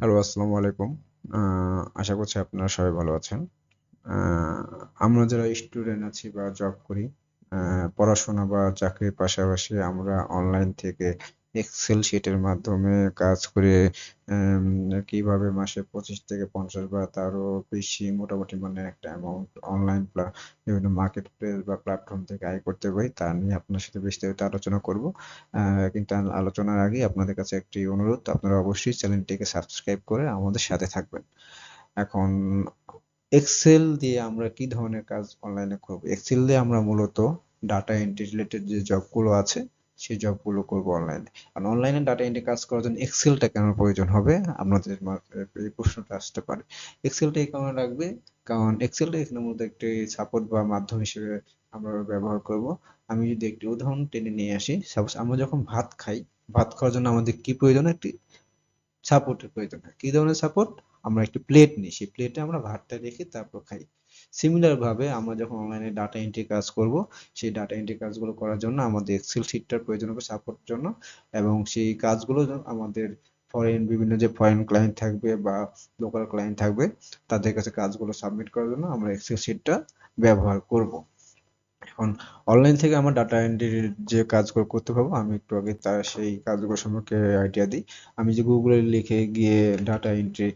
Hello, আসসালামু আলাইকুম। আশা করছি আপনারা সবাই ভালো আছেন। আহ, আমরা যারা স্টুডেন্ট আছি বা জব করি, পড়াশোনা বা চাকরির পাশাপাশি আমরা অনলাইন থেকে এক্সেল শিটের মাধ্যমে কাজ করে কিভাবে মাসে 25 থেকে 50 বা তারও বেশি মোটামুটি মানে একটা অ্যামাউন্ট অনলাইন বিভিন্ন মার্কেট প্লেস বা প্ল্যাটফর্ম থেকে আয় করতে পারি তা নিয়ে আপনার সাথে বিস্তারিত আলোচনা করব। কিন্তু আলোচনার আগে আপনাদের কাছে একটি অনুরোধ, আপনারা অবশ্যই চ্যানেলটিকে সাবস্ক্রাইব করে আমাদের সাথে থাকবেন। এখন এক্সেল দিয়ে আমরা কি ধরনের কাজ অনলাইনে করব? এক্সেল দিয়ে আমরা মূলত ডাটা এন্ট্রি রিলেটেড যে জবগুলো আছে সেই জবগুলো করব অনলাইনে। আর অনলাইনে ডাটা এন্ট্রি কাজ করার জন্য এক্সেলটা কেন প্রয়োজন হবে আপনাদের মাথায় এই প্রশ্নটা আসতে পারে। এক্সেলটা এই কারণে লাগবে, কারণ এক্সেলটা এখানে মূলত একটি সাপোর্ট বা মাধ্যম হিসেবে আমরা ব্যবহার করব। আমি যদি একটি উদাহরণ টেনে নিয়ে আসি, সাপোজ আমরা যখন ভাত খাই, ভাত খাওয়ার জন্য আমাদের কি প্রয়োজন? একটি সাপোর্টের প্রয়োজন হয়। কি ধরনের সাপোর্ট? আমরা একটি প্লেট নিই, সেই প্লেটে আমরা ভাতটা রেখে তারপর খাই। সিমিলার ভাবে আমরা যখন অনলাইনে ডাটা এন্ট্রি কাজ করব, সেই ডাটা এন্ট্রি কাজগুলো করার জন্য আমাদের এক্সেল শিটটার প্রয়োজন হবে সাপোর্ট জন্য। এবং সেই কাজগুলো আমাদের বিভিন্ন যে ফরেন ক্লায়েন্ট থাকবে বা লোকাল ক্লায়েন্ট থাকবে, তাদের কাছে কাজগুলো সাবমিট করার জন্য আমরা এক্সেল শিটটা ব্যবহার করব। এখন অনলাইন থেকে আমার ডাটা এন্ট্রির যে কাজগুলো করতে পারবো, আমি একটু আগে তার সেই কাজগুলো সম্পর্কে আইডিয়া দিই। আমি যে গুগলে লিখে গিয়ে ডাটা এন্ট্রি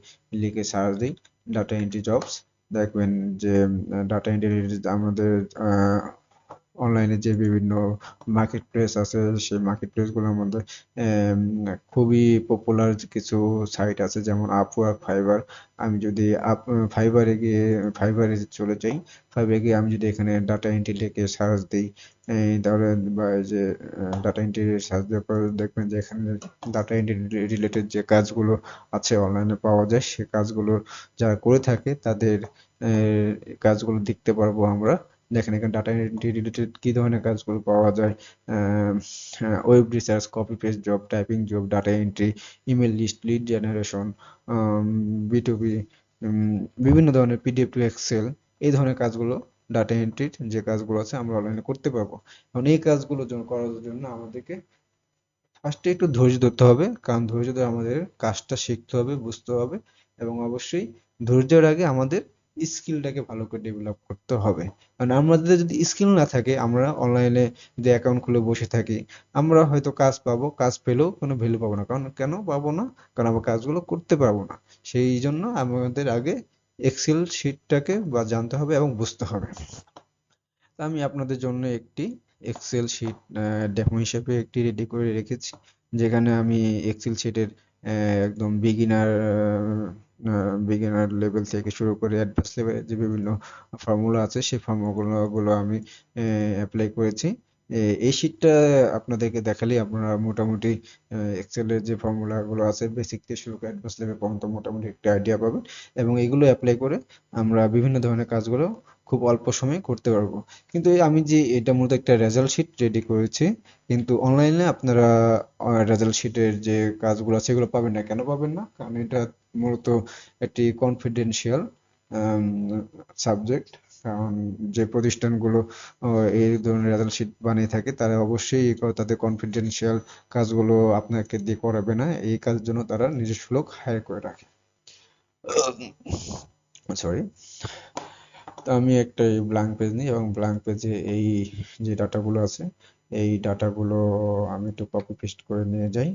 লিখে সার্চ দিই, ডাটা এন্ট্রি জবস, দেখবেন যে ডাটা এন্ট্রি আমাদের অনলাইনে যে বিভিন্ন মার্কেট প্লেস আছে, সেই মার্কেট প্লেসগুলোর মধ্যে আম, খুবই পপুলার কিছু সাইট আছে, যেমন আপওয়ার্ক, ফাইবার। আমি যদি ফাইবারে চলে যাই, ফাইবারে গিয়ে আমি যদি এখানে ডাটা এন্ট্রি লিখে সার্চ দিই, তাহলে বা এই যে ডাটা এন্ট্রি সার্চ দেওয়ার পর দেখবেন যে এখানে ডাটা এন্ট্রি রিলেটেড যে কাজগুলো আছে অনলাইনে পাওয়া যায়, সে কাজগুলো যারা করে থাকে তাদের কাজগুলো দেখতে পারবো আমরা। দেখেন এখানে ডাটা এন্ট্রি রিলেটেড কি ধরনের কাজগুলো পাওয়া যায়। Web research, copy paste job, typing job, data entry, email list, lead generation, বিটুবি, বিভিন্ন ধরনের পিডিএফ টু এক্সেল, এই ধরনের কাজগুলো, ডাটা এন্ট্রির যে কাজগুলো আছে আমরা অনলাইনে করতে পারবো। এখন এই কাজগুলো করার জন্য আমাদেরকে ফার্স্টে একটু ধৈর্য ধরতে হবে, কারণ ধৈর্য ধরে আমাদের কাজটা শিখতে হবে, বুঝতে হবে। এবং অবশ্যই ধৈর্যের আগে আমাদের স্কিলটাকে ভালো করে ডেভেলপ করতে হবে। কারণ আমাদের যদি স্কিল না থাকে, আমরা অনলাইনে যদি অ্যাকাউন্ট খুলে বসে থাকি, আমরা হয়তো কাজ পাবো, কাজ পেলেও কোনো ভ্যালু পাবো না। কারণ কেন পাবো না? কারণ আমরা কাজগুলো করতে পারবো না। সেই জন্য আমাদের আগে এক্সেল শিটটাকে বা জানতে হবে এবং বুঝতে হবে। তা আমি আপনাদের জন্য একটি এক্সেল শিট ডেমো হিসেবে একটি রেডি করে রেখেছি, যেখানে আমি এক্সেল শিটের একদম বিগিনার লেভেল থেকে শুরু করে অ্যাডভান্স লেভেলের যে বিভিন্ন ফর্মুলা আছে, সেই ফর্মুলাগুলো আমি অ্যাপ্লাই করেছি। এই শিটটা আপনাদেরকে দেখালেই আপনারা মোটামুটি এক্সেলের যে ফর্মুলাগুলো আছে বেসিক থেকে শুরু করে অ্যাডভান্স লেভেল পর্যন্ত মোটামুটি একটা আইডিয়া পাবেন। এবং এগুলো অ্যাপ্লাই করে আমরা বিভিন্ন ধরনের কাজগুলো খুব অল্প সময়ে করতে পারবো। কিন্তু এই আমি যে এটা মূলত একটা রেজাল্ট শিট রেডি করেছি, কিন্তু অনলাইনে আপনারা রেজাল্ট শিটের যে কাজগুলো আছে সেগুলো পাবেন না। কেন পাবেন না? কারণ এটা মূলত একটি কনফিডেন্সিয়াল সাবজেক্ট। কারণ যে প্রতিষ্ঠানগুলো এই ধরনের রেজাল্ট শিট বানিয়ে থাকে, তারা অবশ্যই তাদের কনফিডেন্সিয়াল কাজগুলো আপনাকে দিয়ে করাবে না। এই কাজের জন্য তারা নিজস্ব লোক হায়ার করে রাখে। সরি। তো আমি একটা ব্ল্যাঙ্ক পেজ নিই এবং ব্ল্যাঙ্ক পেজে এই যে ডাটাগুলো আছে, এই ডাটাগুলো আমি একটু কপি পেস্ট করে নিয়ে যাই।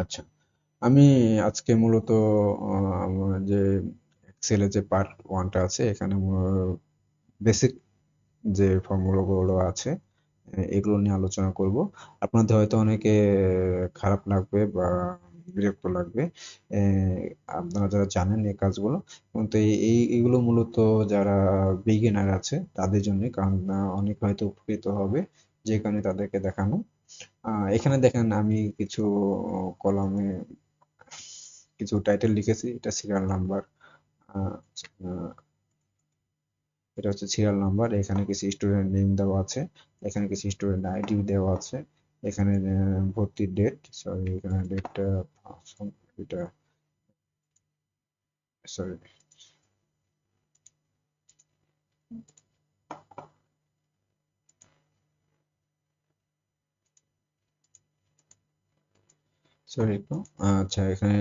আচ্ছা, আমি আজকে মূলত আমার যে এক্সেলের যে পার্ট ওয়ানটা আছে, এখানে বেসিক যে ফর্মুলাগুলো আছে এগুলো নিয়ে আলোচনা করব। আপনাদের হয়তো অনেকে খারাপ লাগবে বা বিরক্ত লাগবে, আহ, আপনারা যারা জানেন এই কাজগুলো। কিন্তু এইগুলো মূলত যারা বিগিনার আছে তাদের জন্য, কারণ অনেক হয়তো উপকৃত হবে, যে কারণে তাদেরকে দেখানো। এখানে দেখেন আমি কিছু কলামে কিছু টাইটেল লিখেছি, এটা সিরিয়াল নাম্বার, এটা হচ্ছে সিরিয়াল নাম্বার। এখানে কিছু স্টুডেন্ট নেম দেওয়া আছে, এখানে কিছু স্টুডেন্ট আইডি দেওয়া আছে, এখানে ভর্তির ডেট, সরি এখানে ডেটটা, এটা সরি সরি তো, আচ্ছা এখানে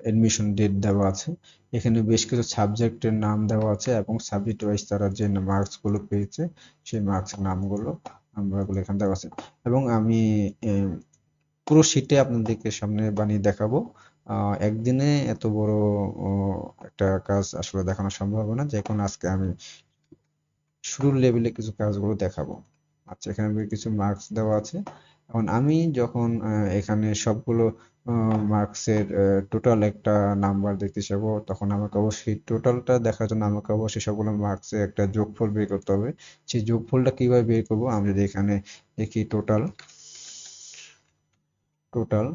এডমিশন ডেট দেওয়া আছে, এখানে বেশ কিছু সাবজেক্টের নাম দেওয়া আছে এবং সাবজেক্ট ওয়াইজ তারা যে মার্কস গুলো পেয়েছে সেই মার্কসের নামগুলো নাম্বারগুলো এখানে দেওয়া আছে। এবং আমি পুরো শিটে আপনাদেরকে সামনে বানিয়ে দেখাবো। একদিনে এত বড় একটা কাজ আসলে দেখানো সম্ভব না, যে কোনো আজকে আমি শুরুর লেভেলে কিছু কাজগুলো দেখাবো। আচ্ছা এখানে কিছু মার্কস দেওয়া আছে। এখন আমি যখন এখানে সবগুলো মার্কসের টোটাল একটা নাম্বার দেখতে চাবো, তখন আমাকে অবশ্যই টোটালটা দেখার জন্য আমাকে অবশ্যই সবগুলো মার্কসের একটা যোগফল বের করতে হবে। সেই যোগফলটা কিভাবে বের করবো, আমি যদি এখানে দেখি টোটাল, টোটাল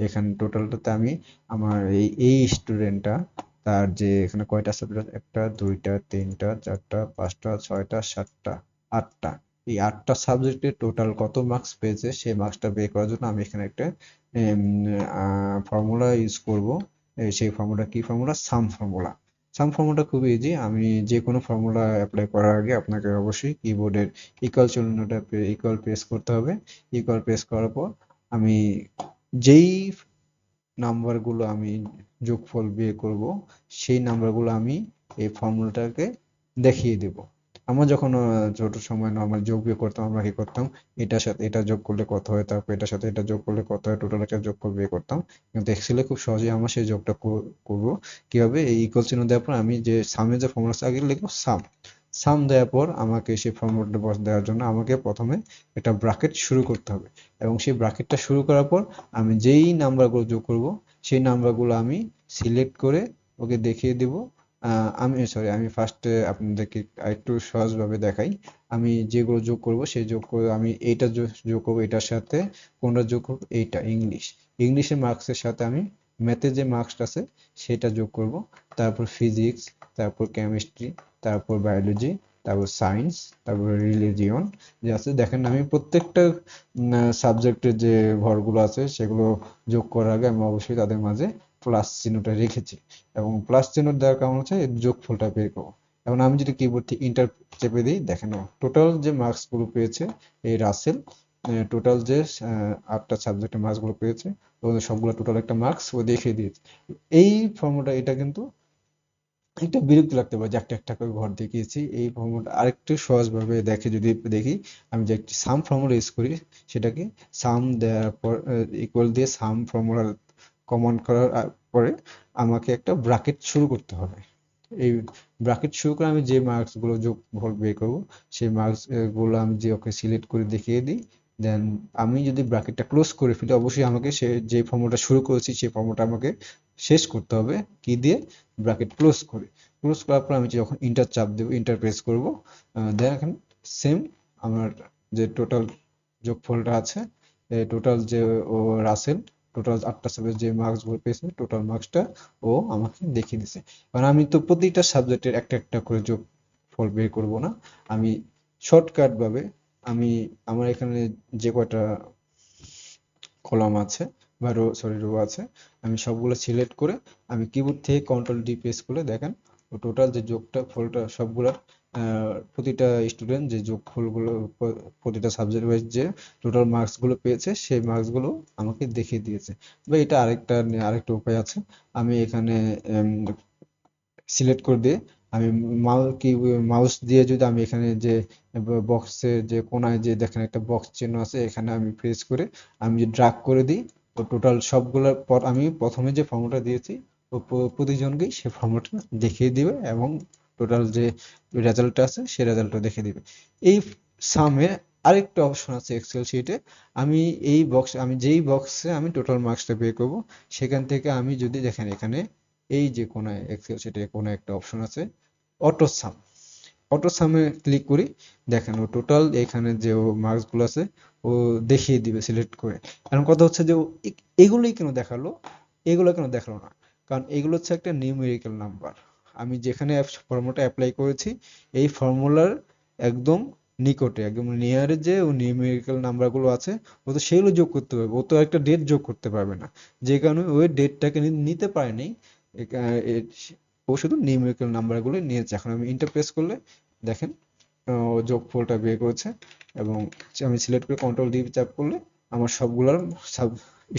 এখানে টোটালটাতে আমি আমার এই স্টুডেন্টটা, তার যে এখানে কয়টা সাবজেক্ট, একটা দুইটা তিনটা চারটা পাঁচটা ছয়টা সাতটা আটটা, এই আটটা সাবজেক্টে টোটাল কত মার্কস পেয়েছে সেই মার্কসটা বের করার জন্য আমি এখানে একটা ফর্মুলা ইউজ করব। সেই ফর্মুলা কি ফর্মুলা? সাম ফর্মুলা। সাম ফর্মুলাটা খুবই ইজি। আমি যে কোনো ফর্মুলা অ্যাপ্লাই করার আগে আপনাকে অবশ্যই কিবোর্ডের ইকুয়াল চিহ্নটা ইকুয়াল প্রেস করতে হবে। ইকুয়াল প্রেস করার পর আমি যেই নাম্বারগুলো আমি যোগফল বের করব সেই নাম্বারগুলো আমি এই ফর্মুলাটাকে দেখিয়ে দেব। আমরা যখন ছোট সময় নর্মাল যোগ বিয়োগ করতাম, আমরা কি করতাম, এটার সাথে এটা যোগ করলে কত হয়, তারপর এটার সাথে এটা যোগ করলে কত হয়, টোটাল একটা যোগফল বের করতাম। কিন্তু এক্সেলে খুব সহজেই আমরা সেই যোগটা করব। কিভাবে? এই ইকুয়াল চিহ্ন দেওয়ার পর আমি যে সামের যে ফর্মুলা আগে লিখবো সাম, সাম দেওয়ার পর আমাকে সেই ফর্মুলাটা বস দেওয়ার জন্য আমাকে প্রথমে একটা ব্র্যাকেট শুরু করতে হবে, এবং সেই ব্র্যাকেটটা শুরু করার পর আমি যেই নাম্বারগুলো যোগ করব সেই নাম্বারগুলো আমি সিলেক্ট করে ওকে দেখিয়ে দেব। আমি সরি আমি ফার্স্টে আপনাদেরকে একটু সহজভাবে দেখাই। আমি যেগুলো যোগ করব সেই যোগ করে আমি এইটা যোগ করবো এটার সাথে, কোনটা যোগ করবো, এইটা ইংলিশ, ইংলিশের মার্কসের সাথে আমি ম্যাথে যে মার্কসটা আছে সেটা যোগ করব। তারপর ফিজিক্স, তারপর কেমিস্ট্রি, তারপর বায়োলজি, তারপর সায়েন্স, তারপর রিলিজিয়ন যে আছে, দেখেন আমি প্রত্যেকটা সাবজেক্টের যে ভরগুলো আছে সেগুলো যোগ করার আগে আমি অবশ্যই তাদের মাঝে প্লাস চিহ্নটা রেখেছি, এবং প্লাস চিহ্ন দেওয়ার কারণ হচ্ছে এর যোগফলটা বের করবো। এখন আমি যদি কিবোর্ড থেকে ইন্টার চেপে দিই, দেখেন টোটাল যে মার্কস গুলো পেয়েছে এই রাসেল, টোটাল যে আটটা সাবজেক্টের মার্কস গুলো পেয়েছে ওদের সবগুলো টোটাল একটা মার্কস ও দেখিয়ে দিয়েছে। এই ফর্মুলা এটা কিন্তু একটা বিরক্তি লাগতে পারে যে একটা একটা করে ঘর দেখিয়েছি, এই ফর্মুলা আরেকটু সহজভাবে দেখে যদি দেখি, আমি যে একটি সাম ফর্মুলা ইউজ করি, সেটাকে সাম দেওয়ার পর ইকুয়াল দিয়ে সাম ফর্মুলা কমান্ড করার পরে আমাকে একটা ব্র্যাকেট শুরু করতে হবে। এই ব্র্যাকেট শুরু করে আমি যে মার্কস গুলো যোগফল বের করবো সেই মার্কস গুলো আমি যে ওকে সিলেক্ট করে দেখিয়ে দিই। দেন আমি যদি ব্র্যাকেটটা ক্লোজ করে ফেলি, অবশ্যই আমাকে সে যে ফর্মুলাটা শুরু করেছি সেই ফর্মুলাটা আমাকে শেষ করতে হবে কি দিয়ে? ব্র্যাকেট ক্লোজ করে। ক্লোজ করার পর আমি যখন ইন্টার চাপ দেবো, ইন্টার প্রেস করবো, দেন এখন সেম আমার যে টোটাল যোগফলটা আছে, টোটাল যে ও রাসেল টোটাল আটটা সাবজেক্ট যে মার্কস গুলো পেয়েছে টোটাল মার্কসটা ও আমাকে দেখিয়ে দিছে। কারণ আমি তো প্রতিটা সাবজেক্টের একটা একটা করে যোগফল বের করব না, আমি শর্টকাট ভাবে আমি আমার এখানে যে কয়টা কলাম আছে বা রো, সরি রো আছে, আমি সবগুলো সিলেক্ট করে আমি কিবোর্ড থেকে কন্ট্রোল ডি প্রেস করে দেখেন ও টোটাল যে যোগটা ফলটা সবগুলা প্রতিটা স্টুডেন্ট যে যোগফলগুলো প্রতিটা সাবজেক্ট ওয়াইজ যে টোটাল মার্কস গুলো পেয়েছে সেই মার্কস গুলো আমাকে দেখিয়ে দিয়েছে। বা এটা আরেকটা উপায় আছে, আমি এখানে সিলেক্ট করে দিয়ে আমি মাউস দিয়ে যদি আমি এখানে যে বক্সের যে কোনায় যে দেখেন একটা বক্স চিহ্ন আছে, এখানে আমি প্রেস করে আমি যদি ড্রাগ করে দিই, তো টোটাল সবগুলোর পর আমি প্রথমে যে ফর্মুলাটা দিয়েছি ও প্রতিজনকেই সে ফর্মুলাটা দেখিয়ে দিবে, এবং টোটাল যে রেজাল্টটা আছে সেই রেজাল্টটা দেখিয়ে দিবে। এই সামে আরেকটা অপশন আছে এক্সেল শিটে, আমি আমি যেই বক্সে আমি টোটাল মার্কসটা বের করব সেখান থেকে আমি যদি দেখেন এখানে এই যে কোনায় এক্সেল শিটে কোনায় একটা অপশন আছে অটো সাম, অটো সামে ক্লিক করি, দেখেন ও টোটাল এখানে যে ও মার্কস গুলো আছে ও দেখিয়ে দিবে সিলেক্ট করে। এখন কথা হচ্ছে যে এগুলোই কেন দেখালো, এগুলো কেন দেখালো না? কারণ এগুলো হচ্ছে একটা নিউমেরিক্যাল নাম্বার, আমি যেখানে ফর্মুলাটা অ্যাপ্লাই করেছি এই ফর্মুলার একদম নিকটে, একদম নিয়ারে যে ও নিউমেরিক্যাল নাম্বারগুলো আছে ও তো সেগুলো যোগ করতে পারবে, ও তো একটা ডেট যোগ করতে পারবে না, যে কারণে ওই ডেটটাকে নিতে পারেনি। ও শুধু নিউমেরিক্যাল নাম্বারগুলো নিয়েছে। এখন আমি ইন্টার প্রেস করলে দেখেন যোগফলটা বের করেছে, এবং আমি সিলেক্ট করে কন্ট্রোল ডি চাপ করলে আমার সবগুলোর সব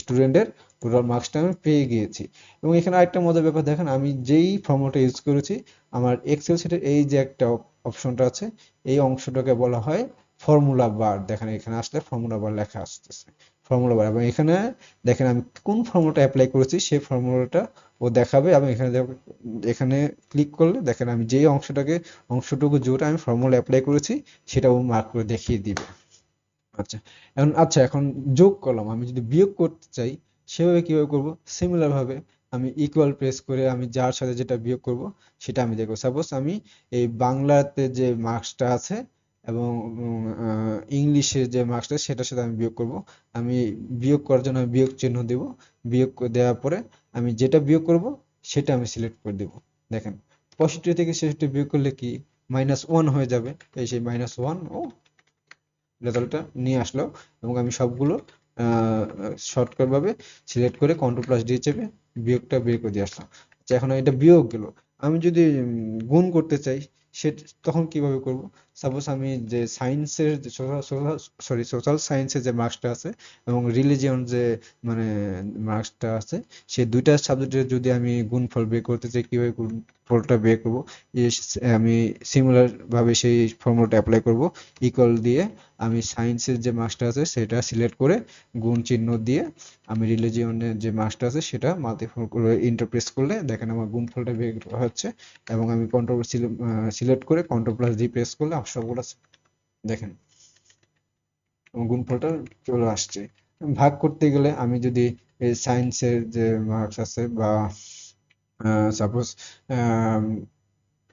স্টুডেন্টের টোটাল মার্কসটা আমি পেয়ে গিয়েছি। এবং এখানে আরেকটা মজার ব্যাপার দেখেন, আমি যেই ফর্মুলাটা ইউজ করেছি আমার এক্সেল শিটের এই যে একটা অপশনটা আছে এই অংশটাকে বলা হয় ফর্মুলা বার। দেখেন এখানে আসলে ফর্মুলা বার লেখা আসতেছে, ফর্মুলা বার। এবং এখানে দেখেন আমি কোন ফর্মুলাটা অ্যাপ্লাই করেছি সেই ফর্মুলাটা ও দেখাবে, এবং এখানে এখানে ক্লিক করলে দেখেন আমি যেই অংশটুকু জুড়ে আমি ফর্মুলা অ্যাপ্লাই করেছি সেটা ও মার্ক করে দেখিয়ে দিবে। এখন যোগ করলাম, আমি যদি বিয়োগ করতে চাই সেভাবে কিভাবে করব? সিমিলার ভাবে আমি ইকুয়াল প্রেস করে আমি যার সাথে যেটা বিয়োগ করব সেটা আমি দেখব। সাপোজ আমি এই বাংলাতে যে মার্কসটা আছে এবং ইংলিশে যে মার্কসটা সেটার সাথে আমি বিয়োগ করব। আমি বিয়োগ করার জন্য আমি বিয়োগ চিহ্ন দেব, দেওয়ার পরে আমি যেটা বিয়োগ করব সেটা আমি সিলেক্ট করে দেব। দেখেন 65 থেকে 66 বিয়োগ করলে কি -1 হয়ে যাবে, এই সেই -1 ও রেজাল্টটা নিয়ে আসলো। এবং আমি সবগুলো শর্টকাট ভাবে সিলেক্ট করে কন্ট্রোল প্লাস ডি চেপে বিয়োগটা বের করে দিয়ে আসলাম। আচ্ছা, এখন এটা বিয়োগ গেল। আমি যদি গুণ করতে চাই সে তখন কিভাবে করব? সাপোজ আমি যে সায়েন্সের যে সোশ্যাল সায়েন্সের যে মার্কসটা আছে এবং রিলিজিয়ন যে মানে মার্কসটা আছে, সেই দুইটা সাবজেক্টের যদি আমি গুণফল বের করতে চাই কিভাবে গুণফলটা বের করব? আমি সিমিলার ভাবে সেই ফর্মুলাটা অ্যাপ্লাই করব। ইকুয়াল দিয়ে আমি সায়েন্সের যে মার্কসটা আছে সেটা সিলেক্ট করে গুণ চিহ্ন দিয়ে আমি রিলিজিয়নের যে মার্কসটা আছে সেটা মাল্টিপল করে ইন্টারপ্রেস করলে দেখেন আমার গুণফলটা বের হচ্ছে। এবং আমি কন্ট্রোল সিলেক্ট করে কন্ট্রোল প্লাস ডি প্রেস করলে আমার সবগুলো দেখেন আমার গুণফলটা চলে আসছে। ভাগ করতে গেলে আমি যদি সায়েন্সের যে মার্কস আছে বা সাপোজ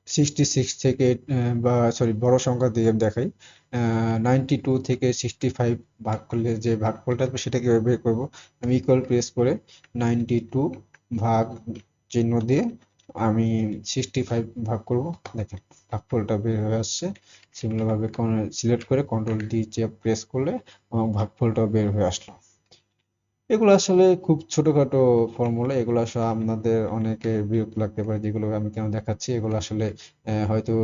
66 থেকে বা সরি বড় সংখ্যা দিয়ে দেখাই, 92 থেকে 65 ভাগ করলে যে ভাগফলটা আসবে সেটা কিভাবে বের করবো? আমি ইকুয়াল প্রেস করে 92 ভাগ চিহ্ন দিয়ে আমি 65 ভাগ করব। দেখেন ভাগফলটা বের হয়ে আসছে। সিমিলার ভাবে সিলেক্ট করে কন্ট্রোল ডি চেপ প্রেস করলে আমার ভাগফলটাও বের হয়ে আসলো। এগুলো আসলে খুব ছোটখাটো ফর্মুলা, এগুলো আসলে আপনাদের অনেকে বিরক্ত লাগতে পারে যেগুলো আমি কেন দেখাচ্ছি। এগুলো আসলে হয়তো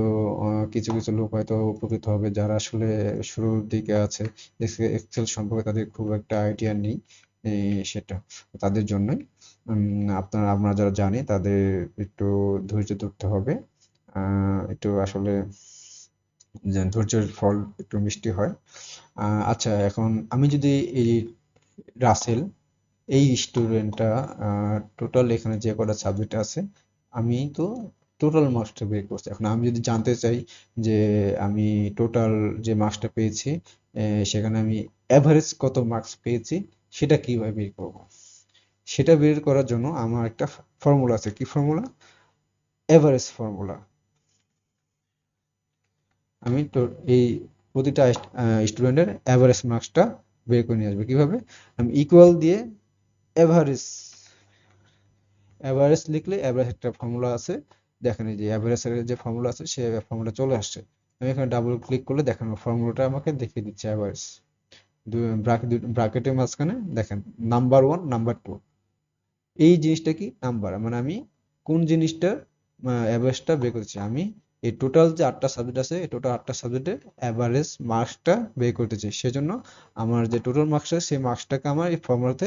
কিছু কিছু লোক হয়তো উপকৃত হবে যারা আসলে শুরুর দিকে আছে, এক্সেল সম্পর্কে তাদের খুব একটা আইডিয়া নেই। সেটা তাদের জন্যই। আমরা যারা জানি তাদের একটু ধৈর্য ধরতে হবে। একটু আসলে ধৈর্যের ফল একটু মিষ্টি হয়। আচ্ছা, এখন আমি যদি এই রাসেল এই স্টুডেন্টটা টোটাল এখানে যে কটা সাবজেক্ট আছে আমি তো টোটাল মার্কসটা বের করছি। এখন আমি যদি জানতে চাই যে আমি টোটাল যে মার্কসটা পেয়েছি সেখানে আমি অ্যাভারেজ কত মার্কস পেয়েছি সেটা কিভাবে বের করব? সেটা বের করার জন্য আমার একটা ফর্মুলা আছে। কি ফর্মুলা? Average formula. আমি তো এই প্রতিটা স্টুডেন্টের অ্যাভারেজ মার্কসটা বের করে নিয়ে আসবো কিভাবে? আমি ইকুয়াল দিয়ে অ্যাভারেজ অ্যাভারেজ লিখলে অ্যাভারেজ একটা ফর্মুলা আছে। দেখেন এই যে অ্যাভারেজের যে ফর্মুলা আছে সেই ফর্মুলা চলে আসছে। আমি এখানে ডাবল ক্লিক করলে দেখেন ফর্মুলাটা আমাকে দেখিয়ে দিচ্ছে অ্যাভারেজ। ব্র্যাকেটের মাঝখানে দেখেন নাম্বার 1 নাম্বার 2, এই জিনিসটা কি নাম্বার, মানে আমি কোন জিনিসটার অ্যাভারেজটা বের করছি। আমি এই টোটাল যে 8টা সাবজেক্ট আছে এই টোটাল 8টা সাবজেক্টের অ্যাভারেজ মার্কসটা বের করতে চাই। সেজন্য আমার যে টোটাল মার্কস আছে সেই মার্কসটাকে আমার এই ফর্মুলাতে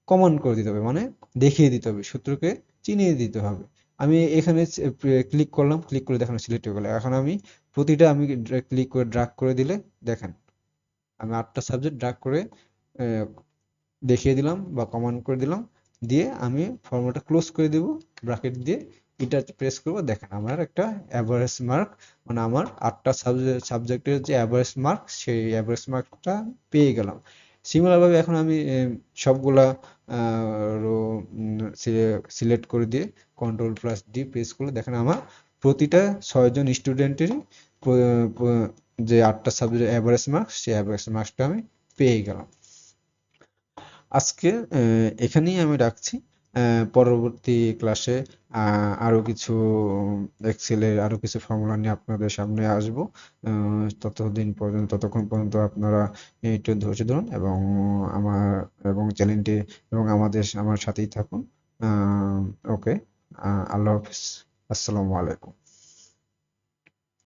কমান্ড করে দিতে হবে, মানে দেখিয়ে দিতে হবে, সূত্রকে চিনিয়ে দিতে হবে। আমি এখানে ক্লিক করলাম, ক্লিক করে দেখানো সিলেক্ট হয়ে গেল। এখন আমি প্রতিটা আমি ক্লিক করে ড্রাগ করে দিলে দেখেন আমি 8টা সাবজেক্ট ড্রাগ করে আহ, দেখিয়ে দিলাম বা কমান্ড করে দিলাম, দিয়ে আমি ফর্মুলাটা ক্লোজ করে দিব ব্র্যাকেট দিয়ে, এটা প্রেস করব। দেখেন আমার একটা অ্যাভারেজ মার্ক, মানে আমার 8টা সাবজেক্টের যে অ্যাভারেজ মার্ক সেই অ্যাভারেজ মার্কটা পেয়ে গেলাম। সিমিলার ভাবে এখন আমি সবগুলা রো সিলেক্ট করে দিয়ে কন্ট্রোল প্লাস ডি প্রেস করলে দেখেন আমার প্রতিটা 6জন স্টুডেন্টেরই যে 8টা সাবজেক্টের অ্যাভারেজ মার্কস সেই অ্যাভারেজ মার্কসটা আমি পেয়ে গেলাম। আজকে এখানেই আমি রাখছি। পরবর্তী ক্লাসে আরো কিছু এক্সেলের আরো কিছু ফর্মুলা নিয়ে আপনাদের সামনে আসবো। ততক্ষণ পর্যন্ত আপনারা একটু ধৈর্য ধরুন এবং আমার এবং চ্যানেলটি এবং আমার সাথেই থাকুন। ওকে, আল্লাহ হাফিজ, আসসালামু আলাইকুম।